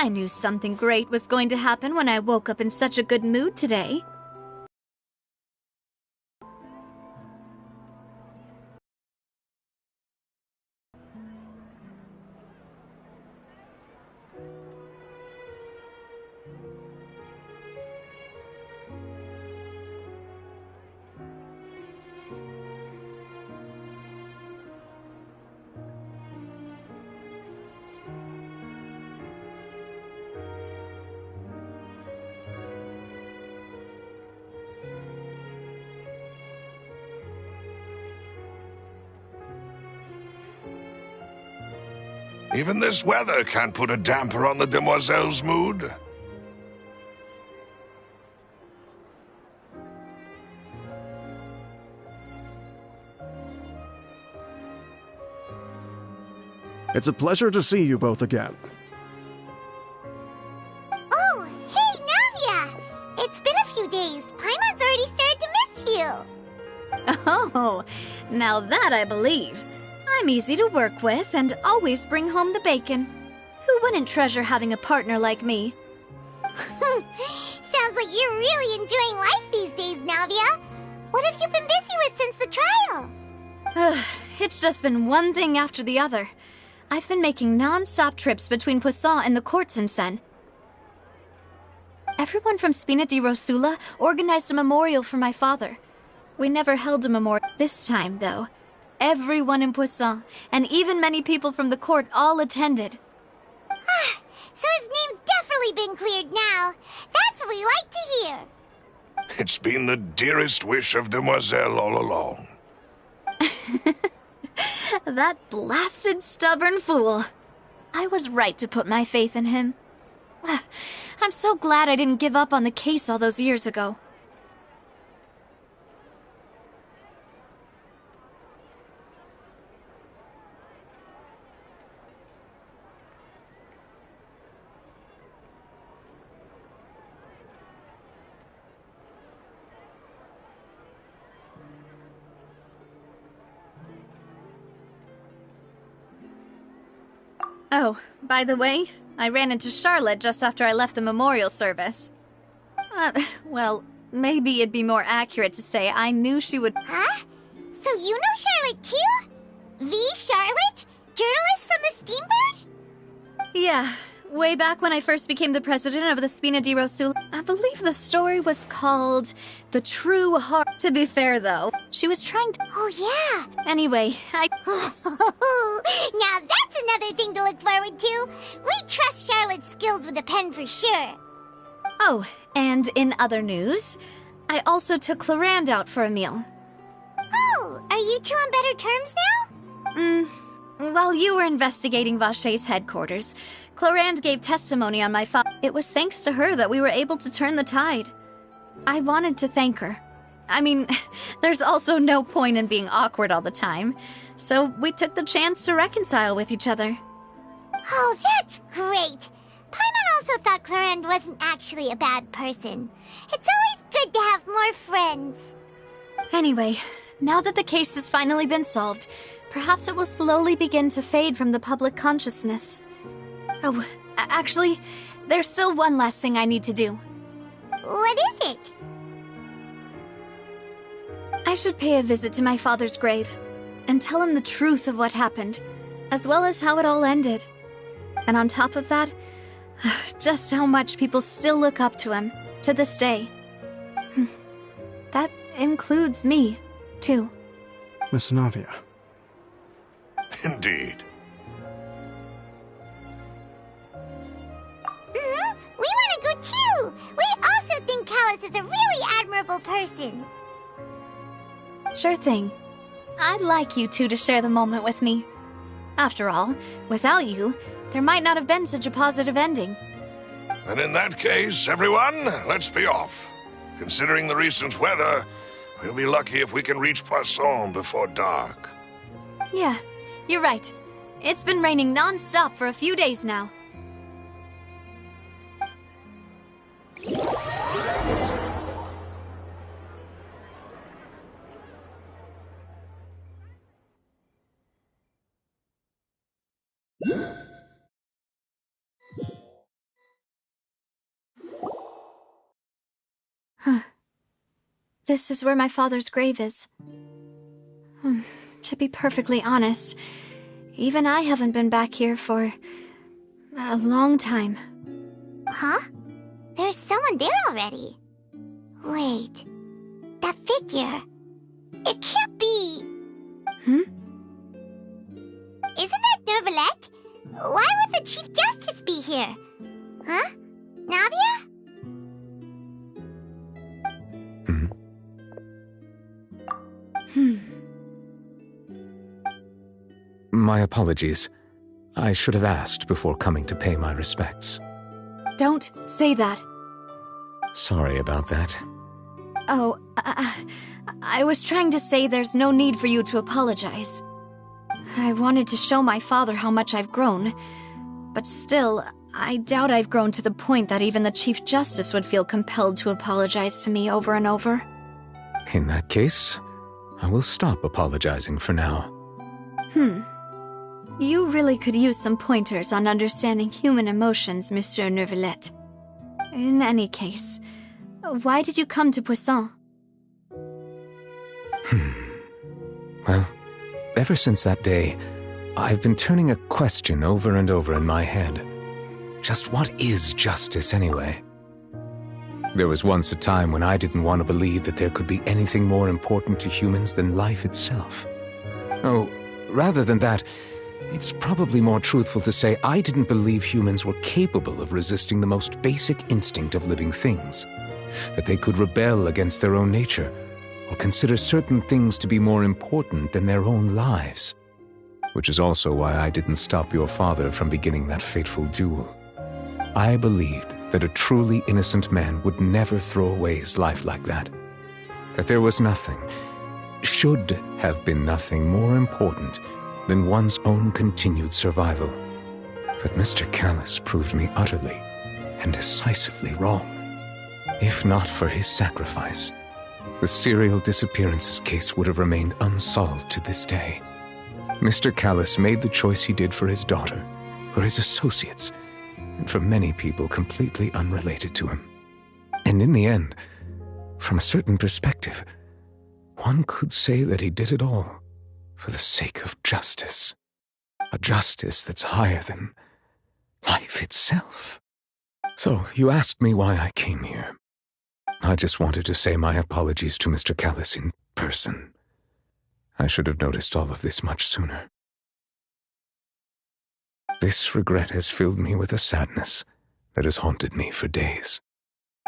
I knew something great was going to happen when I woke up in such a good mood today. Even this weather can't put a damper on the demoiselle's mood. It's a pleasure to see you both again. Oh, hey, Navia! It's been a few days. Paimon's already started to miss you. Oh, now that I believe. I'm easy to work with and always bring home the bacon. Who wouldn't treasure having a partner like me? Sounds like you're really enjoying life these days, Navia. What have you been busy with since the trial? It's just been one thing after the other. I've been making non-stop trips between Poisson and the court since then. Everyone from Spina di Rosula organized a memorial for my father. We never held a memorial this time, though. Everyone in Poisson, and even many people from the court, all attended. So his name's definitely been cleared now. That's what we like to hear. It's been the dearest wish of Demoiselle all along. That blasted stubborn fool. I was right to put my faith in him. I'm so glad I didn't give up on the case all those years ago. Oh, by the way, I ran into Charlotte just after I left the memorial service. Well, maybe it'd be more accurate to say I knew she would— Huh? So you know Charlotte too? The Charlotte? Journalist from the Steambird? Yeah, way back when I first became the president of the Spina di Rosula. I believe the story was called The True Heart. To be fair, though, she was trying to— Oh, yeah. Anyway, Now that's another thing to look forward to. We trust Charlotte's skills with a pen for sure. Oh, and in other news, I also took Clarande out for a meal. Oh, are you two on better terms now? While you were investigating Vache's headquarters, Clarande gave testimony on my father. It was thanks to her that we were able to turn the tide. I wanted to thank her. I mean, there's also no point in being awkward all the time, so we took the chance to reconcile with each other. Oh, that's great. Paimon also thought Clarande wasn't actually a bad person. It's always good to have more friends. Anyway, now that the case has finally been solved, perhaps it will slowly begin to fade from the public consciousness. Oh, actually, there's still one last thing I need to do. What is it? I should pay a visit to my father's grave and tell him the truth of what happened, as well as how it all ended. And on top of that, just how much people still look up to him to this day. That includes me, too. Miss Navia. Indeed. We want to go too! We also think Callus is a really admirable person. Sure thing. I'd like you two to share the moment with me. After all, without you, there might not have been such a positive ending. And in that case, everyone, let's be off. Considering the recent weather, we'll be lucky if we can reach Poisson before dark. Yeah, you're right. It's been raining non-stop for a few days now. This is where my father's grave is. To be perfectly honest, even I haven't been back here for a long time. Huh? There's someone there already. Wait. That figure. It can't be. Isn't that Nervalette? Why would the Chief Justice be here? Huh? Navia? My apologies. I should have asked before coming to pay my respects. Don't say that. Sorry about that. Oh, I was trying to say there's no need for you to apologize. I wanted to show my father how much I've grown, but still, I doubt I've grown to the point that even the Chief Justice would feel compelled to apologize to me over and over. In that case, I will stop apologizing for now. You really could use some pointers on understanding human emotions, Monsieur Nervalette. In any case, why did you come to Poisson? Well, ever since that day, I've been turning a question over and over in my head. Just what is justice anyway? There was once a time when I didn't want to believe that there could be anything more important to humans than life itself. Oh, rather than that, it's probably more truthful to say I didn't believe humans were capable of resisting the most basic instinct of living things, that they could rebel against their own nature, or consider certain things to be more important than their own lives. Which is also why I didn't stop your father from beginning that fateful duel. I believed that a truly innocent man would never throw away his life like that. That there was nothing, should have been nothing more important than one's own continued survival. But Mr. Callis proved me utterly and decisively wrong. If not for his sacrifice, the serial disappearances case would have remained unsolved to this day. Mr. Callis made the choice he did for his daughter, for his associates, and for many people completely unrelated to him. And in the end, from a certain perspective, one could say that he did it all for the sake of justice. A justice that's higher than life itself. So, you asked me why I came here. I just wanted to say my apologies to Mr. Callis in person. I should have noticed all of this much sooner. This regret has filled me with a sadness that has haunted me for days.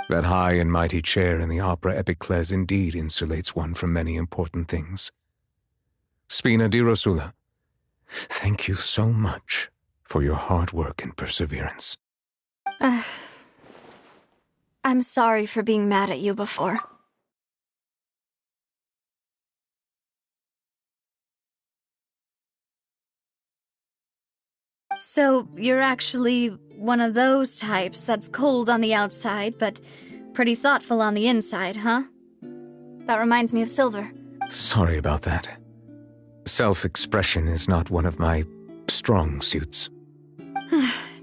That high and mighty chair in the opera Epiclese indeed insulates one from many important things. Spina di Rosula, thank you so much for your hard work and perseverance. I'm sorry for being mad at you before. So, you're actually one of those types that's cold on the outside, but pretty thoughtful on the inside, huh? That reminds me of Silver. Sorry about that. Self-expression is not one of my strong suits.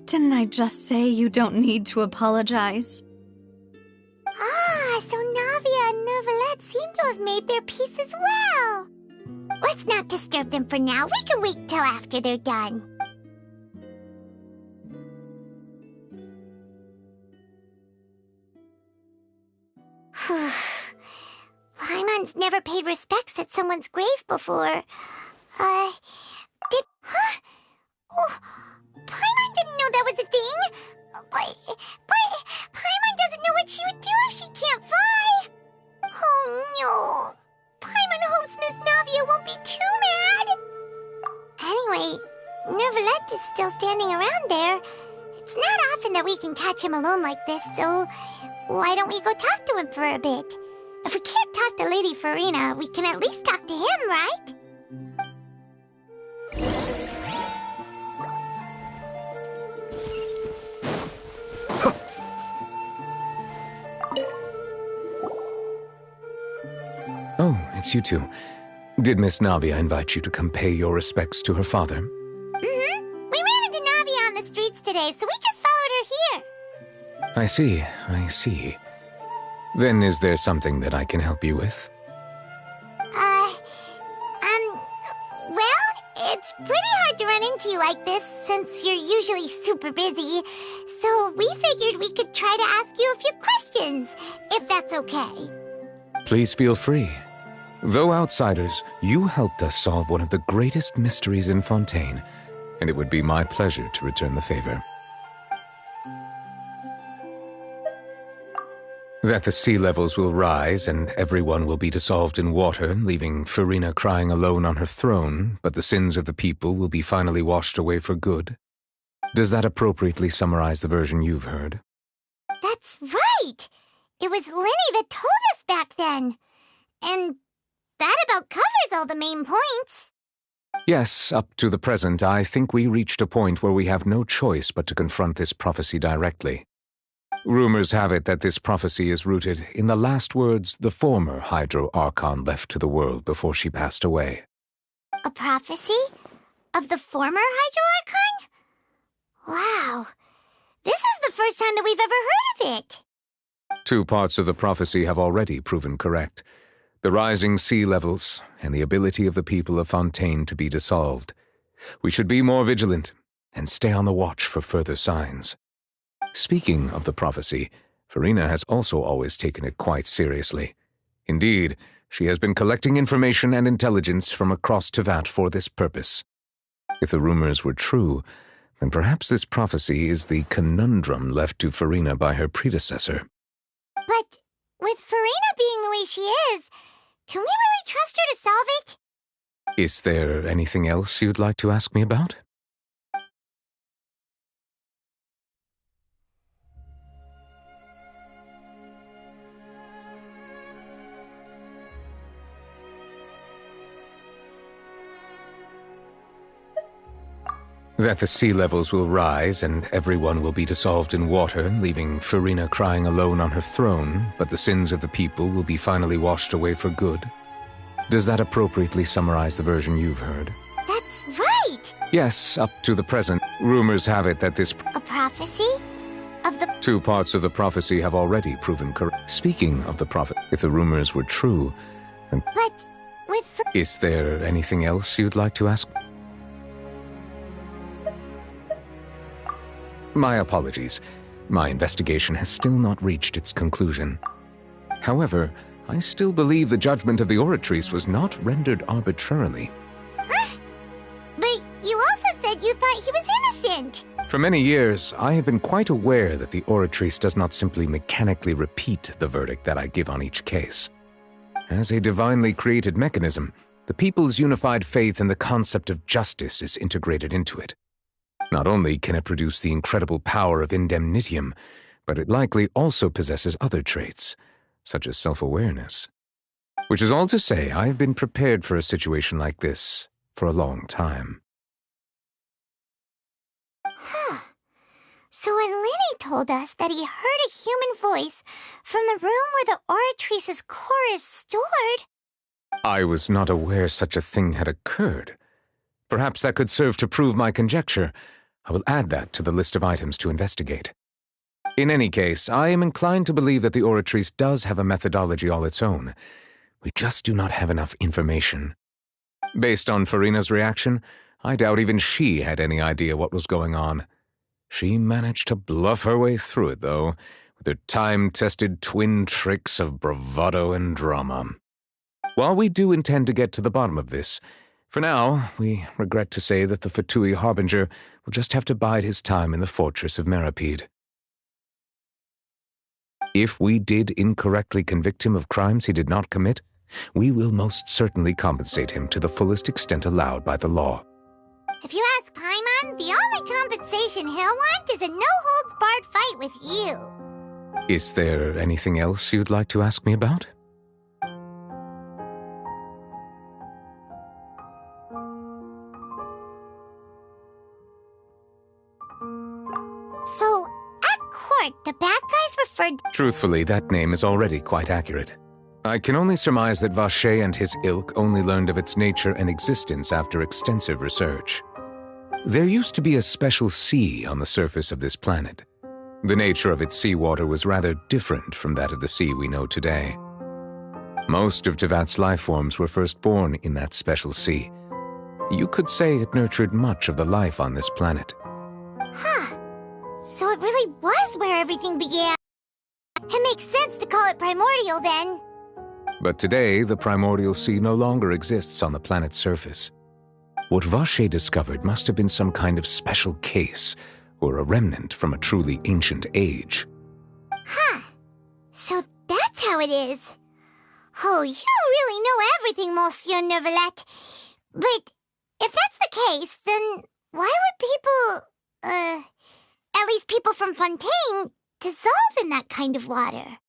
Didn't I just say you don't need to apologize? So Navia and Nervalette seem to have made their peace as well. Let's not disturb them for now. We can wait till after they're done. Paimon's never paid respects at someone's grave before. Huh? Oh, Paimon didn't know that was a thing. But Paimon doesn't know what she would do if she can't fly. Oh no. Paimon hopes Miss Navia won't be too mad. Anyway, Nervalette is still standing around there. It's not often that we can catch him alone like this, so why don't we go talk to him for a bit? If we can't talk to Lady Farina, we can at least talk to him, right? Oh, it's you two. Did Miss Navia invite you to come pay your respects to her father? Mm-hmm. We ran into Navia on the streets today, so we just followed her here. I see, I see. Then is there something that I can help you with? Well, it's pretty hard to run into you like this since you're usually super busy. So we figured we could try to ask you a few questions, if that's okay. Please feel free. Though outsiders, you helped us solve one of the greatest mysteries in Fontaine, and it would be my pleasure to return the favor. That the sea levels will rise and everyone will be dissolved in water, leaving Farina crying alone on her throne, but the sins of the people will be finally washed away for good. Does that appropriately summarize the version you've heard? That's right! It was Lenny that told us back then. And that about covers all the main points. Yes, up to the present, I think we reached a point where we have no choice but to confront this prophecy directly. Rumors have it that this prophecy is rooted in the last words the former Hydro Archon left to the world before she passed away. A prophecy? Of the former Hydro Archon? Wow. This is the first time that we've ever heard of it. 2 parts of the prophecy have already proven correct. The rising sea levels and the ability of the people of Fontaine to be dissolved. We should be more vigilant and stay on the watch for further signs. Speaking of the prophecy, Farina has also always taken it quite seriously. Indeed, she has been collecting information and intelligence from across Tevat for this purpose. If the rumors were true, then perhaps this prophecy is the conundrum left to Farina by her predecessor. But with Farina being the way she is, can we really trust her to solve it? Is there anything else you'd like to ask me about? That the sea levels will rise and everyone will be dissolved in water, leaving Farina crying alone on her throne, but the sins of the people will be finally washed away for good. Does that appropriately summarize the version you've heard? That's right! Yes, up to the present. Rumors have it that this... A prophecy? Of the... 2 parts of the prophecy have already proven correct. Speaking of the prophet, if the rumors were true, then... But with... Is there anything else you'd like to ask? My apologies. My investigation has still not reached its conclusion. However, I still believe the judgment of the Oratrice was not rendered arbitrarily. Huh? But you also said you thought he was innocent! For many years, I have been quite aware that the Oratrice does not simply mechanically repeat the verdict that I give on each case. As a divinely created mechanism, the people's unified faith in the concept of justice is integrated into it. Not only can it produce the incredible power of indemnitium, but it likely also possesses other traits, such as self-awareness. Which is all to say, I have been prepared for a situation like this for a long time. Huh. So when Lenny told us that he heard a human voice from the room where the Oratrice's core is stored... I was not aware such a thing had occurred. Perhaps that could serve to prove my conjecture. I will add that to the list of items to investigate. In any case, I am inclined to believe that the Oratrice does have a methodology all its own. We just do not have enough information. Based on Farina's reaction, I doubt even she had any idea what was going on. She managed to bluff her way through it, though, with her time-tested twin tricks of bravado and drama. While we do intend to get to the bottom of this, for now, we regret to say that the Fatui Harbinger will just have to bide his time in the fortress of Meripede. If we did incorrectly convict him of crimes he did not commit, we will most certainly compensate him to the fullest extent allowed by the law. If you ask Paimon, the only compensation he'll want is a no-holds-barred fight with you. Is there anything else you'd like to ask me about? So, at court, the bad guys referred... Truthfully, that name is already quite accurate. I can only surmise that Vacher and his ilk only learned of its nature and existence after extensive research. There used to be a special sea on the surface of this planet. The nature of its seawater was rather different from that of the sea we know today. Most of Tevat's life forms were first born in that special sea. You could say it nurtured much of the life on this planet. Huh. So it really was where everything began. It makes sense to call it primordial then. But today, the primordial sea no longer exists on the planet's surface. What Vache discovered must have been some kind of special case, or a remnant from a truly ancient age. Huh. So that's how it is. Oh, you really know everything, Monsieur Neuvillette. But if that's the case, then why would people, at least people from Fontaine, dissolve in that kind of water?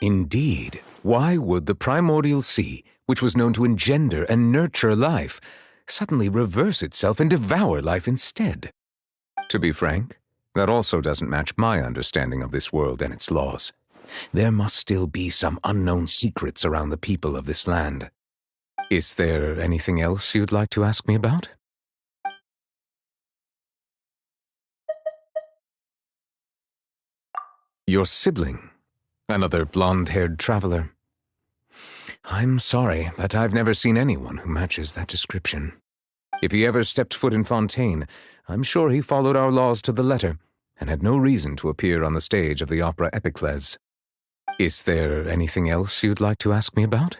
Indeed. Why would the primordial sea, which was known to engender and nurture life, suddenly reverse itself and devour life instead? To be frank, that also doesn't match my understanding of this world and its laws. There must still be some unknown secrets around the people of this land. Is there anything else you'd like to ask me about? Your sibling, another blonde-haired traveler. I'm sorry, but I've never seen anyone who matches that description. If he ever stepped foot in Fontaine, I'm sure he followed our laws to the letter and had no reason to appear on the stage of the opera Epiclese. Is there anything else you'd like to ask me about?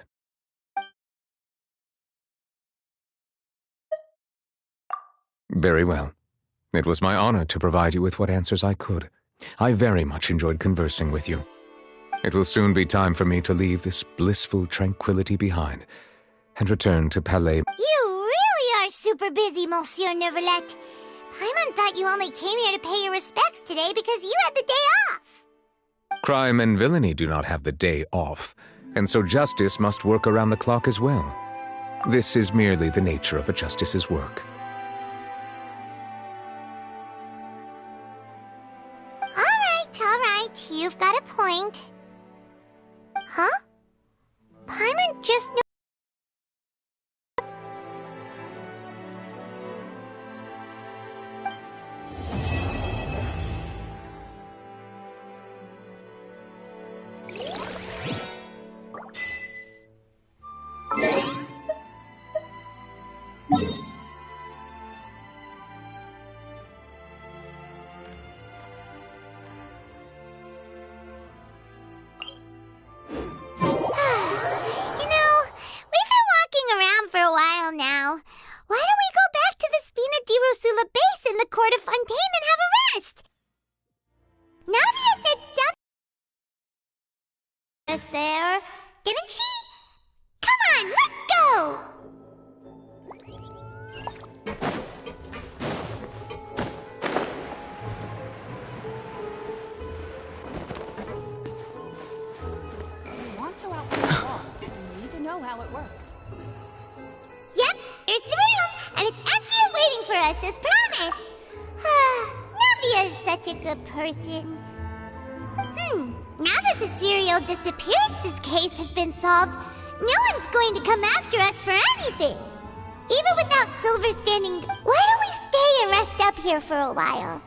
Very well. It was my honor to provide you with what answers I could. I very much enjoyed conversing with you. It will soon be time for me to leave this blissful tranquility behind and return to Palais. You really are super busy, Monsieur Neuvillette. Paimon thought you only came here to pay your respects today because you had the day off. Crime and villainy do not have the day off, and so justice must work around the clock as well. This is merely the nature of a justice's work. All right, you've got a point. Huh? Paimon just knew. There, didn't she? Come on, let's go! If you want to outwit the law, you need to know how it works. Yep, here's the room, and it's empty and waiting for us as promised. Navia is such a good person. Now that the serial disappearances case has been solved, no one's going to come after us for anything. Even without Silver standing, why don't we stay and rest up here for a while?